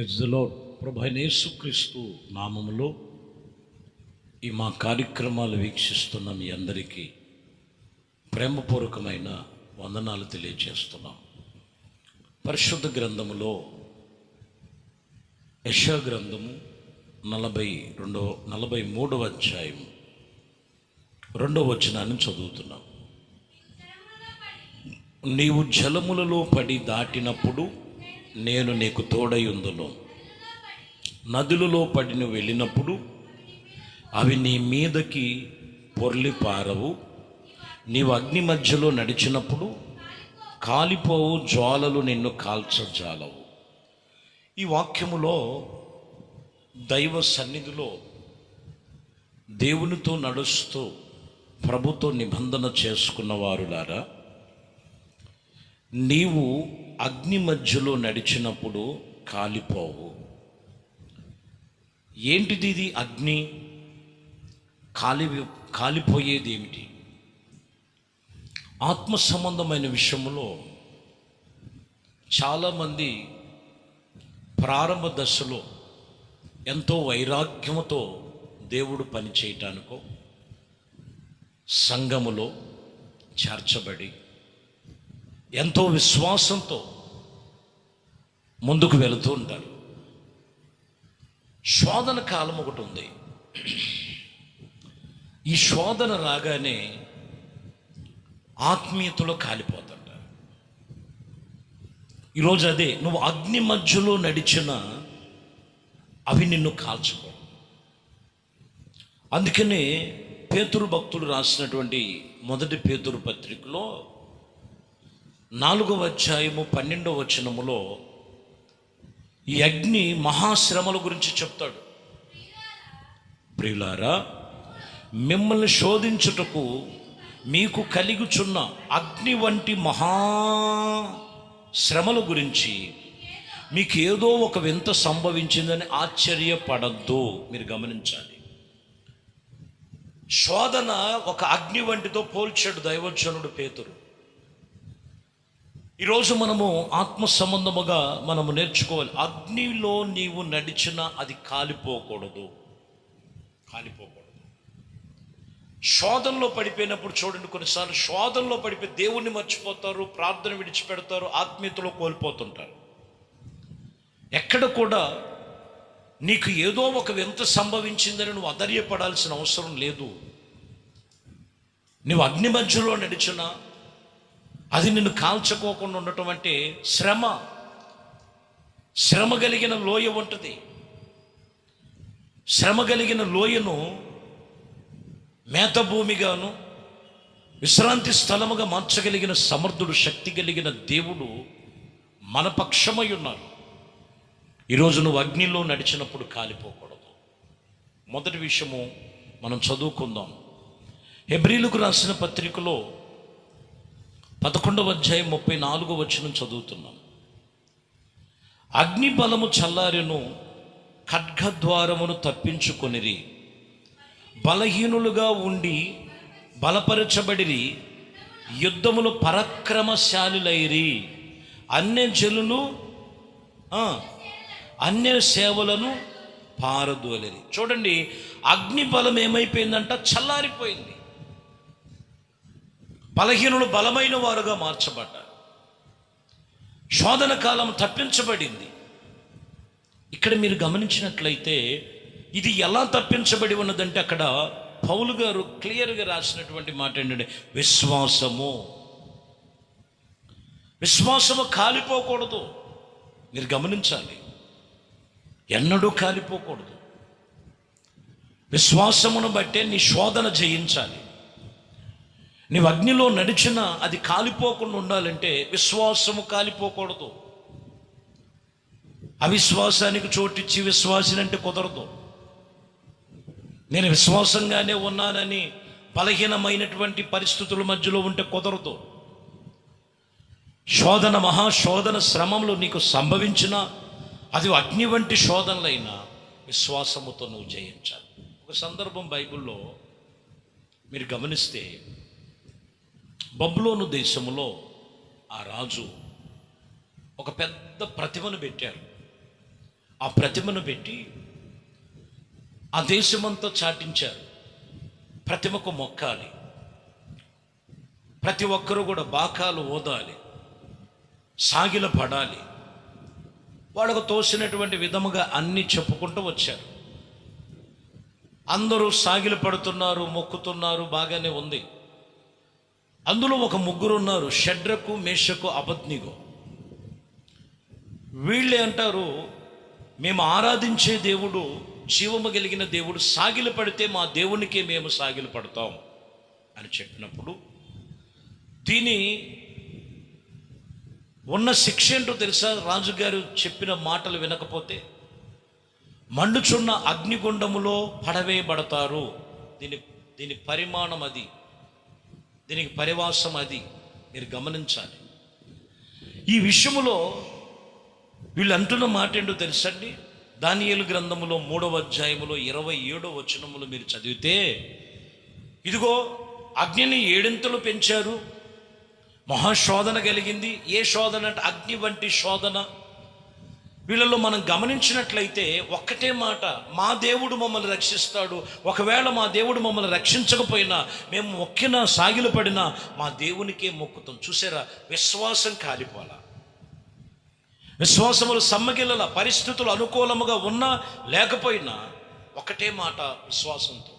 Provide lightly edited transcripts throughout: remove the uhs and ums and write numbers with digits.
Praise the lord. ప్రభు అయిన యేసుక్రీస్తు నామములో ఈ మా కార్యక్రమాలు వీక్షిస్తున్న మీ అందరికీ ప్రేమపూర్వకమైన వందనాలు తెలియజేస్తున్నాం. పరిశుద్ధ గ్రంథములో యెషయా గ్రంథము 43వ అధ్యాయం 2వ వచనాన్ని చదువుతున్నాం. నీవు జలములలో పడి దాటినప్పుడు నేను నీకు తోడయుందును, నదులలో పడి నువ్వు వెళ్ళినప్పుడు అవి నీ మీదకి పొర్లి పారవు, నీవు అగ్ని మధ్యలో నడిచినప్పుడు కాలిపోవు, జ్వాలలు నిన్ను కాల్చజాలవు. ఈ వాక్యములో దైవ సన్నిధిలో దేవునితో నడుస్తూ ప్రభుతో నిబంధన చేసుకున్న వారులారా, నీవు అగ్ని మధ్యలో నడిచినప్పుడు కాలిపోవు. ఏంటిది ఇది? అగ్ని కాలిపోయేది ఏమిటి? ఆత్మ సంబంధమైన విషయంలో చాలామంది ప్రారంభ దశలో ఎంతో వైరాగ్యముతో దేవుడు పని చేయటానికో సంఘములో చేర్చబడి ఎంతో విశ్వాసంతో ముందుకు వెళుతూ ఉంటారు. శోధన కాలం ఒకటి ఉంది. ఈ శోధన రాగానే ఆత్మీయతలో కాలిపోతుంటారు. ఈరోజు అదే, నువ్వు అగ్ని మధ్యలో నడిచిన అవి నిన్ను కాల్చుకో. అందుకనే పేతురు భక్తుడు రాసినటువంటి మొదటి పేతురు పత్రికలో 4వ అధ్యాయము 12వ వచనములో ఈ అగ్ని మహాశ్రమల గురించి చెప్తాడు. ప్రియులారా, మిమ్మల్ని శోధించుటకు మీకు కలిగుచున్న అగ్ని వంటి మహా శ్రమల గురించి మీకు ఏదో ఒక వింత సంభవించిందని ఆశ్చర్యపడద్దు. మీరు గమనించాలి, శోధన ఒక అగ్ని వంటితో పోల్చాడు దైవజనుడు పేతురు. ఈరోజు మనము ఆత్మ సంబంధముగా మనము నేర్చుకోవాలి. అగ్నిలో నీవు నడిచినా అది కాలిపోకూడదు. శోధనలో పడిపోయినప్పుడు చూడండి, కొన్నిసార్లు శోధనలో పడిపోయి దేవుణ్ణి మర్చిపోతారు, ప్రార్థన విడిచిపెడతారు, ఆత్మీయతలో కోల్పోతుంటారు. ఎక్కడ కూడా నీకు ఏదో ఒక వింత సంభవించిందని నువ్వు అధైర్యపడాల్సిన అవసరం లేదు. నువ్వు అగ్ని మధ్యలో నడిచినా అది నిన్ను కాల్చుకోకుండా ఉండటం అంటే శ్రమ కలిగిన లోయ ఉంటుంది. శ్రమ కలిగిన లోయను మేత భూమిగాను విశ్రాంతి స్థలముగా మార్చగలిగిన సమర్థుడు, శక్తి కలిగిన దేవుడు మన పక్షమై ఉన్నారు. ఈరోజు నువ్వు అగ్నిలో నడిచినప్పుడు కాలిపోకూడదు. మొదటి విషయము మనం చదువుకుందాం. హెబ్రీలకు రాసిన పత్రికలో 11వ అధ్యాయం 34వ వచనం చదువుతున్నాం. అగ్ని బలము చల్లారెను, ఖడ్గద్వారమును తప్పించుకొనిరి, బలహీనులుగా ఉండి బలపరచబడిరి, యుద్ధములు పరాక్రమశాలులైరి, అన్య సేవలను పారదోలిరి. చూడండి, అగ్ని బలం ఏమైపోయిందంట? చల్లారిపోయింది. బలహీనులు బలమైన వారుగా మార్చబడ్డారు. శోధన కాలం తప్పించబడింది. ఇక్కడ మీరు గమనించినట్లయితే ఇది ఎలా తప్పించబడి ఉన్నదంటే, అక్కడ పౌలు గారు క్లియర్గా రాసినటువంటి మాట ఏంటంటే, విశ్వాసము కాలిపోకూడదు. మీరు గమనించాలి, ఎన్నడూ కాలిపోకూడదు. విశ్వాసమును బట్టే నీ శోధన జయించాలి. నీవు అగ్నిలో నడిచినా అది కాలిపోకుండా ఉండాలంటే విశ్వాసము కాలిపోకూడదు. అవిశ్వాసానికి చోటిచ్చి విశ్వాసినంటే కుదరదు. నేను విశ్వాసంగానే ఉన్నానని బలహీనమైనటువంటి పరిస్థితుల మధ్యలో ఉంటే కుదరదు. శోధన, మహాశోధన, శ్రమలు నీకు సంభవించినా అది అగ్ని వంటి శోధనలైనా విశ్వాసముతో నువ్వు జయించాలి. ఒక సందర్భం బైబిల్లో మీరు గమనిస్తే, బబులోను దేశములో ఆ రాజు ఒక పెద్ద ప్రతిమను పెట్టారు. ఆ ప్రతిమను పెట్టి ఆ దేశమంతా చాటించారు. ప్రతిమకు మొక్కాలి, ప్రతి ఒక్కరూ కూడా బాకాలు ఓదాలి, సాగిల పడాలి. వాళ్ళకు తోసినటువంటి విధముగా అన్నీ చెప్పుకుంటూ వచ్చారు. అందరూ సాగిల పడుతున్నారు, మొక్కుతున్నారు, బాగానే ఉంది. అందులో ఒక ముగ్గురు ఉన్నారు, షడ్రకు, మేషకు, అబద్నిగో. వీళ్ళే అంటారు, మేము ఆరాధించే దేవుడు జీవము కలిగిన దేవుడు, సాగిల పడితే మా దేవునికే మేము సాగిల పడతాం అని చెప్పినప్పుడు దీని ఉన్న శిక్ష ఏంటో తెలుసా? రాజుగారు చెప్పిన మాటలు వినకపోతే మండుచున్న అగ్నిగుండములో పడవేయబడతారు. దీని పరిమాణం అది, దీనికి పరివాసం అది, మీరు గమనించాలి. ఈ విషయములో వీళ్ళు అంటున్న మాట ఏంటో తెలుసండి? దానియేలు గ్రంథములో 3వ అధ్యాయములో 27వ వచనములో మీరు చదివితే, ఇదిగో అగ్నిని 7 పెంచారు, మహాశోధన కలిగింది. ఏ శోధన అంటే అగ్ని వంటి శోధన. వీళ్ళలో మనం గమనించినట్లయితే ఒక్కటే మాట, మా దేవుడు మమ్మల్ని రక్షిస్తాడు. ఒకవేళ మా దేవుడు మమ్మల్ని రక్షించకపోయినా, మేము మొక్కినా సాగిలు పడినా మా దేవునికే మొక్కుతాం. చూసారా, విశ్వాసం కాలిపోలా, విశ్వాసములు సమ్మగిల్లల, పరిస్థితులు అనుకూలముగా ఉన్నా లేకపోయినా ఒకటే మాట, విశ్వాసంతో.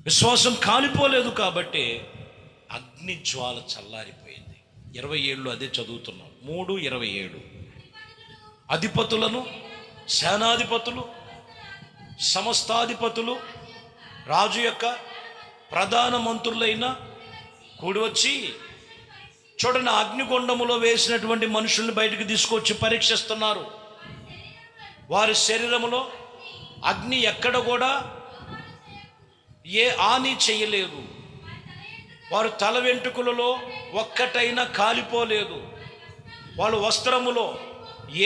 విశ్వాసం కాలిపోలేదు కాబట్టి అగ్ని జ్వాల చల్లారిపోయింది. 27 అదే చదువుతున్నాం, 3:27. అధిపతులను, సేనాధిపతులు, సమస్తాధిపతులు, రాజు యొక్క ప్రధాన మంత్రులైన కూడి వచ్చి, చూడండి, అగ్నిగుండములో వేసినటువంటి మనుషుల్ని బయటకు తీసుకొచ్చి పరీక్షిస్తున్నారు. వారి శరీరములో అగ్ని ఎక్కడ కూడా ఏ హాని చేయలేదు. వారు తల వెంట్రుకలలో ఒక్కటైనా కాలిపోలేదు. వాళ్ళ వస్త్రములో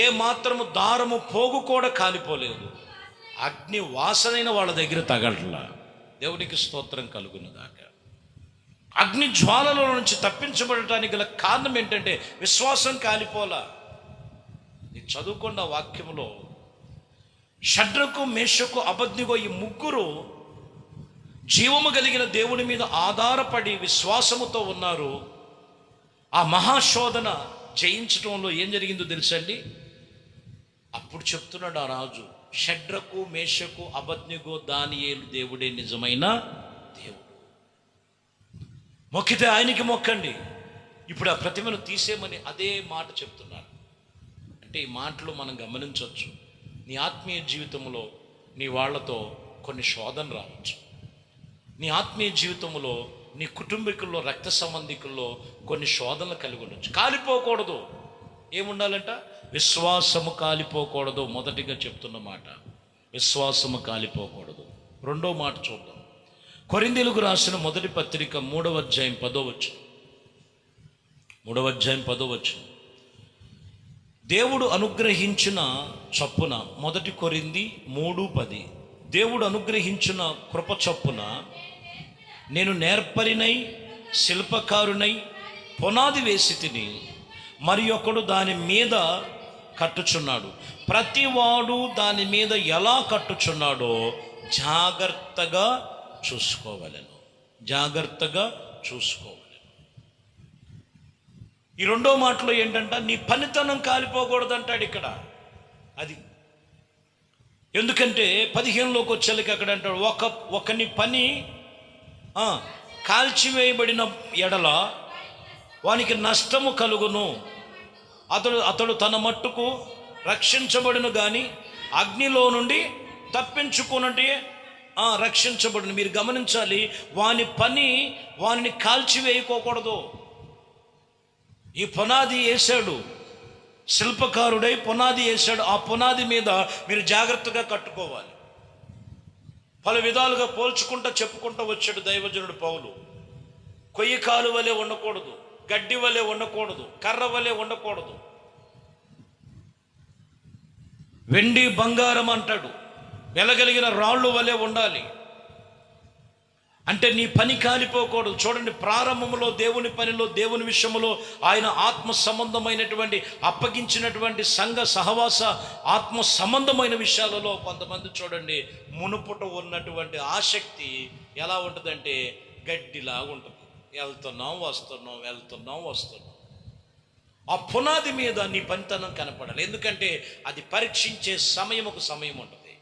ఏ మాత్రము దారము పోగు కూడా కాలిపోలేదు. అగ్ని వాసనైన వాళ్ళ దగ్గర తగలట్లా. దేవునికి స్తోత్రం కలుగునుగాక. అగ్ని జ్వాలలో నుంచి తప్పించబడటానికి గల కారణం ఏంటంటే విశ్వాసం కాలిపోలా. నేను చదువుకున్న వాక్యములో షడ్రకు, మేషకు, అబద్నిగో ఈ ముగ్గురు జీవము కలిగిన దేవుని మీద ఆధారపడి విశ్వాసముతో ఉన్నారు. ఆ మహాశోధన జయించడంలో ఏం జరిగిందో తెలుసండి? అప్పుడు చెప్తున్నాడు ఆ రాజు, షడ్రకు, మేషకు, అబద్నిగో, దానియేలు దేవుడే నిజమైన దేవుడు. మొక్కితే ఆయనకి మొక్కండి. ఇప్పుడు ఆ ప్రతిమను తీసేయమని అదే మాట చెప్తున్నారు. అంటే ఈ మాటలు మనం గమనించవచ్చు. నీ ఆత్మీయ జీవితంలో నీ వాళ్ళతో కొన్ని శోధన రావచ్చు. నీ ఆత్మీయ జీవితంలో నీ కుటుంబీకుల్లో, రక్త సంబంధికుల్లో కొన్ని శోధనలు కలిగి ఉండొచ్చు. కాలిపోకూడదు. ఏముండాలంట? విశ్వాసము కాలిపోకూడదు. మొదటిగా చెప్తున్న మాట, విశ్వాసము కాలిపోకూడదు. రెండో మాట చూద్దాం. కొరింథీయులకు రాసిన మొదటి పత్రిక 3వ అధ్యాయం 10వ వచనం. 3వ అధ్యాయం 10వ వచనం. దేవుడు అనుగ్రహించిన చొప్పున, మొదటి కొరింథీ 3:10. దేవుడు అనుగ్రహించిన కృప చొప్పున నేను నేర్పరినై, శిల్పకారునై పునాది వేసి తిని, మరి ఒకడు దాని మీద కట్టుచున్నాడు. ప్రతివాడు దాని మీద ఎలా కట్టుచున్నాడో జాగ్రత్తగా చూసుకోవలెను. జాగ్రత్తగా చూసుకోవలెను. ఈ రెండో మాటలో ఏంటంట? నీ పనితనం కాలిపోకూడదంటాడు ఇక్కడ. అది ఎందుకంటే 15లోకి వచ్చేళ్ళకి అక్కడ అంటాడు, ఒకని పని కాల్చివేయబడిన ఎడల వానికి నష్టము కలుగును. అతడు తన మట్టుకు రక్షించబడును కానీ అగ్నిలో నుండి తప్పించుకున్నట్టే రక్షించబడును. మీరు గమనించాలి, వాని పని వానిని కాల్చివేయకోకూడదు. ఈ పునాది వేశాడు, శిల్పకారుడై పునాది వేశాడు. ఆ పునాది మీద మీరు జాగ్రత్తగా కట్టుకోవాలి. పలు విధాలుగా పోల్చుకుంటా చెప్పుకుంటూ వచ్చాడు దైవజనుడు పౌలు. కొయ్యి కాలు వలె ఉండకూడదు, గడ్డి వలె ఉండకూడదు, కర్ర వలె ఉండకూడదు. వెండి బంగారం అంటాడు, వెలగలిగిన రాళ్ళు వలె ఉండాలి. అంటే నీ పని కాలిపోకూడదు. చూడండి, ప్రారంభంలో దేవుని పనిలో, దేవుని విషయంలో ఆయన ఆత్మ సంబంధమైనటువంటి అప్పగించినటువంటి సంఘ సహవాస ఆత్మ సంబంధమైన విషయాలలో కొంతమంది చూడండి మునుపుట ఉన్నటువంటి ఆసక్తి ఎలా ఉంటుందంటే గడ్డిలా ఉంటుంది. వెళ్తున్నాం వస్తున్నాం. ఆ పునాది మీద నీ పనితనం కనపడాలి. ఎందుకంటే అది పరీక్షించే సమయం, ఒక సమయం ఉంటుంది.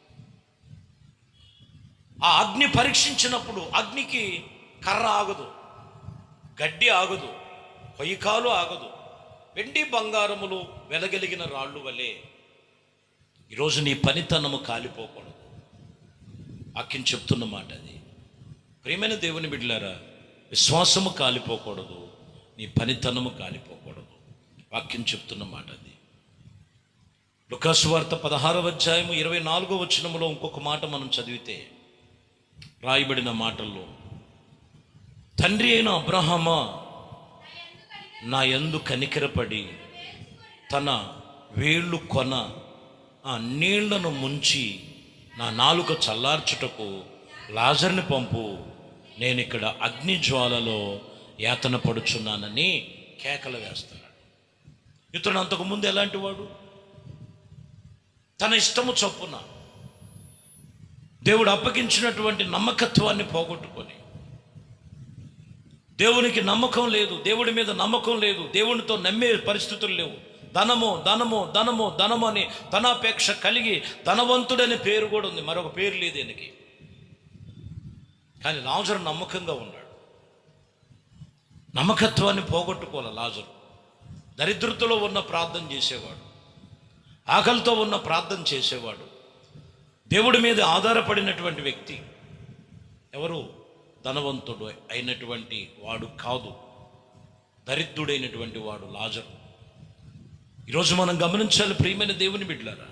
ఆ అగ్ని పరీక్షించినప్పుడు అగ్నికి కర్ర ఆగదు, గడ్డి ఆగదు, పొయ్యికాలు ఆగదు. వెండి బంగారములు వెలగలిగిన రాళ్ళు వలె ఈరోజు నీ పనితనము కాలిపోకూడదు. వాక్యం చెప్తున్న మాట అది. ప్రియమైన దేవుని బిడ్డలారా, విశ్వాసము కాలిపోకూడదు, నీ పనితనము కాలిపోకూడదు. వాక్యం చెప్తున్న మాట అది. లూకాసు వార్త 16వ అధ్యాయము 24వ వచనములో ఇంకొక మాట మనం చదివితే రాయబడిన మాటల్లో, తండ్రి అయిన అబ్రహామా, నా యందు కనికరపడి తన వేళ్ళు కొన ఆ నీళ్లను ముంచి నా నాలుక చల్లార్చుటకు లాజర్ని పంపు, నేను ఇక్కడ అగ్ని జ్వాలలో యాతన పడుచున్నానని కేకలు వేస్తున్నాడు. ఇతడు అంతకుముందు ఎలాంటి వాడు? తన ఇష్టము చొప్పున దేవుడు అప్పగించినటువంటి నమ్మకత్వాన్ని పోగొట్టుకొని, దేవునికి నమ్మకం లేదు, దేవుడి మీద నమ్మకం లేదు, దేవునితో నమ్మే పరిస్థితులు లేవు. ధనము అని ధనాపేక్ష కలిగి ధనవంతుడనే పేరు కూడా ఉంది, మరొక పేరు లేదు ఈయనకి. కానీ లాజరు నమ్మకంగా ఉన్నాడు. నమ్మకత్వాన్ని పోగొట్టుకోవాలి లాజరు. దరిద్రతలో ఉన్న ప్రార్థన చేసేవాడు, ఆకలితో ఉన్న ప్రార్థన చేసేవాడు, దేవుడి మీద ఆధారపడినటువంటి వ్యక్తి. ఎవరు? ధనవంతుడు అయినటువంటి వాడు కాదు, దరిద్రుడైనటువంటి వాడు లాజరు. ఈరోజు మనం గమనించాలి ప్రియమైన దేవుని బిడ్డలారా,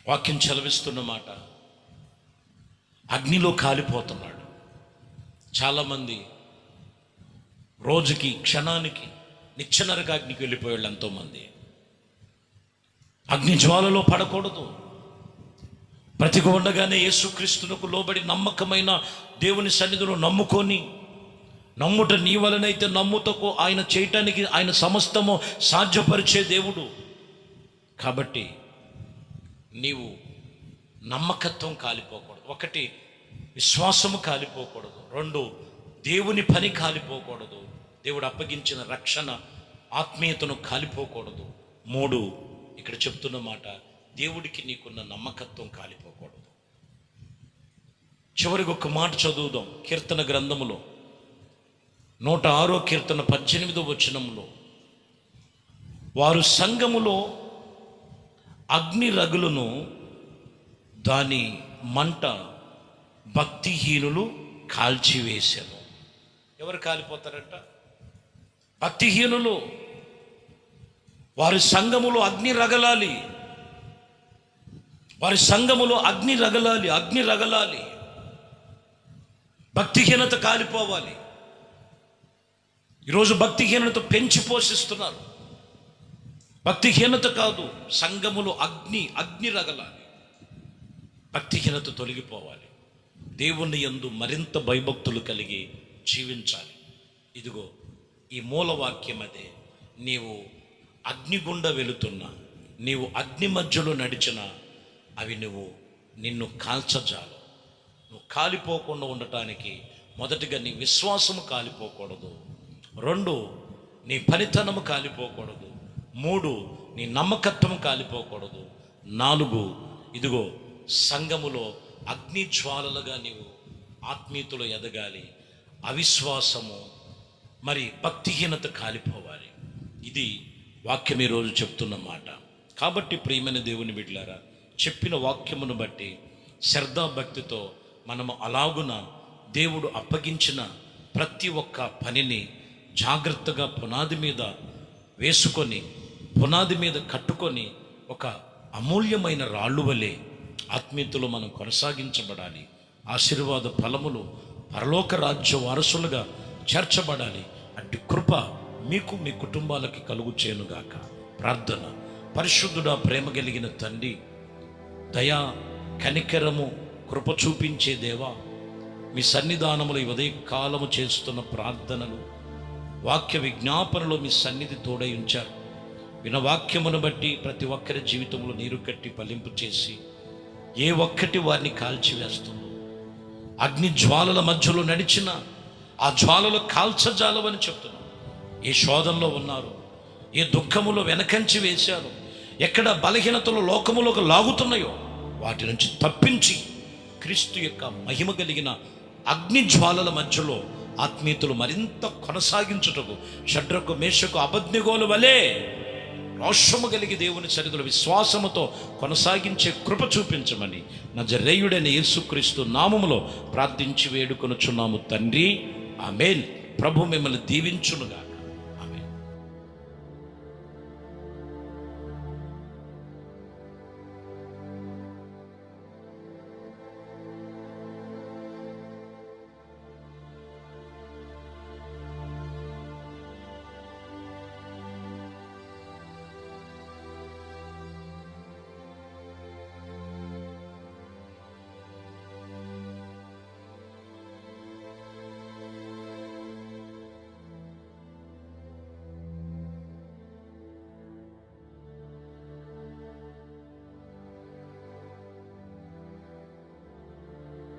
వాక్యం చలవిస్తున్న మాట, అగ్నిలో కాలిపోతున్నాడు. చాలామంది రోజుకి క్షణానికి నిచ్చెనరగా అగ్నికి వెళ్ళిపోయాళ్ళు ఎంతోమంది. అగ్ని జ్వాలలో పడకూడదు. బ్రతికి ఉండగానే యేసుక్రీస్తునకు లోబడి నమ్మకమైన దేవుని సన్నిధిలో నమ్ముకొని, నమ్ముట నీ వలనైతే నమ్ముటకు ఆయన చేయటానికి ఆయన సమస్తము సాధ్యపరిచే దేవుడు. కాబట్టి నీవు నమ్మకత్వం కాలిపోకూడదు. ఒకటి, విశ్వాసము కాలిపోకూడదు. రెండు, దేవుని పని కాలిపోకూడదు. దేవుడు అప్పగించిన రక్షణ ఆత్మీయతను కాలిపోకూడదు. మూడు, ఇక్కడ చెప్తున్న మాట, దేవుడికి నీకున్న నమ్మకత్వం కాలిపోకూడదు. చివరికి ఒక మాట చదువుదాం. కీర్తన గ్రంథములో 106వ కీర్తన 18వ వచనములో, వారు సంఘములో అగ్ని రగులను, దాని మంట భక్తిహీనులు కాల్చివేశాను. ఎవరు కాలిపోతారంట? భక్తిహీనులు. వారి సంఘములో అగ్ని రగలాలి, వారి సంఘములో అగ్ని రగలాలి. భక్తిహీనత కాలిపోవాలి. ఈరోజు భక్తిహీనత పెంచి పోషిస్తున్నారు. భక్తిహీనత కాదు, సంఘములో అగ్ని రగలాలి. భక్తిహీనత తొలగిపోవాలి. దేవుని యందు మరింత భయభక్తులు కలిగి జీవించాలి. ఇదిగో ఈ మూలవాక్యం అదే. నీవు అగ్నిగుండా వెళుతున్నా, నీవు అగ్ని మధ్యలో నడిచినా అవి నిన్ను కాల్చజాలు. నువ్వు కాలిపోకుండా ఉండటానికి మొదటిగా నీ విశ్వాసము కాలిపోకూడదు. రెండు, నీ పనితనము కాలిపోకూడదు. మూడు, నీ నమ్మకత్వం కాలిపోకూడదు. నాలుగు, ఇదిగో సంఘములో అగ్ని జ్వాలలుగా నీవు ఆత్మీయతలో ఎదగాలి. అవిశ్వాసము మరి భక్తిహీనత కాలిపోవాలి. ఇది వాక్యం ఈరోజు చెప్తున్న మాట. కాబట్టి ప్రియమైన దేవుని బిడ్డలారా, చెప్పిన వాక్యమును బట్టి శ్రద్ధాభక్తితో మనము అలాగున దేవుడు అప్పగించిన ప్రతి ఒక్క పనిని జాగ్రత్తగా పునాది మీద వేసుకొని, పునాది మీద కట్టుకొని, ఒక అమూల్యమైన రాళ్ళు వలె ఆత్మీయతలో మనం కొనసాగించబడాలి. ఆశీర్వాద ఫలములు పరలోక రాజ్య వారసులుగా చేర్చబడాలి. అట్టి కృప మీకు మీ కుటుంబాలకి కలుగు చేయనుగాక. ప్రార్థన. పరిశుద్ధుడా, ప్రేమ కలిగిన తండ్రి, దయా కనికరము కృప చూపించే దేవా, మీ సన్నిధానములో ఈ ఉదయ కాలము చేస్తున్న ప్రార్థనలు, వాక్య విజ్ఞాపనలో మీ సన్నిధి తోడై ఉంచారు. విన వాక్యమును బట్టి ప్రతి ఒక్కరి జీవితంలో నీరు కట్టి ఫలింపు చేసి ఏ ఒక్కటి వారిని కాల్చివేస్తుందో, అగ్ని జ్వాలల మధ్యలో నడిచిన ఆ జ్వాలలు కాల్చజాలవని చెప్తున్నాం. ఏ శోధనలో ఉన్నారు, ఏ దుఃఖములో వెనకంచి వేశారు, ఎక్కడ బలహీనతలు లోకములోకి లాగుతున్నాయో వాటి నుంచి తప్పించి క్రీస్తు యొక్క మహిమ కలిగిన అగ్ని జ్వాలల మధ్యలో ఆత్మీయతలు మరింత కొనసాగించుటకు షడ్రకు మేషకు అబద్నిగోలు వలె రోషము కలిగి దేవుని సన్నిధిలో విశ్వాసముతో కొనసాగించే కృప చూపించమని నజరేయుడైన యేసుక్రీస్తు నామములో ప్రార్థించి వేడుకొనుచున్నాము తండ్రి, ఆమేన్. ప్రభు మిమ్మల్ని దీవించునుగా.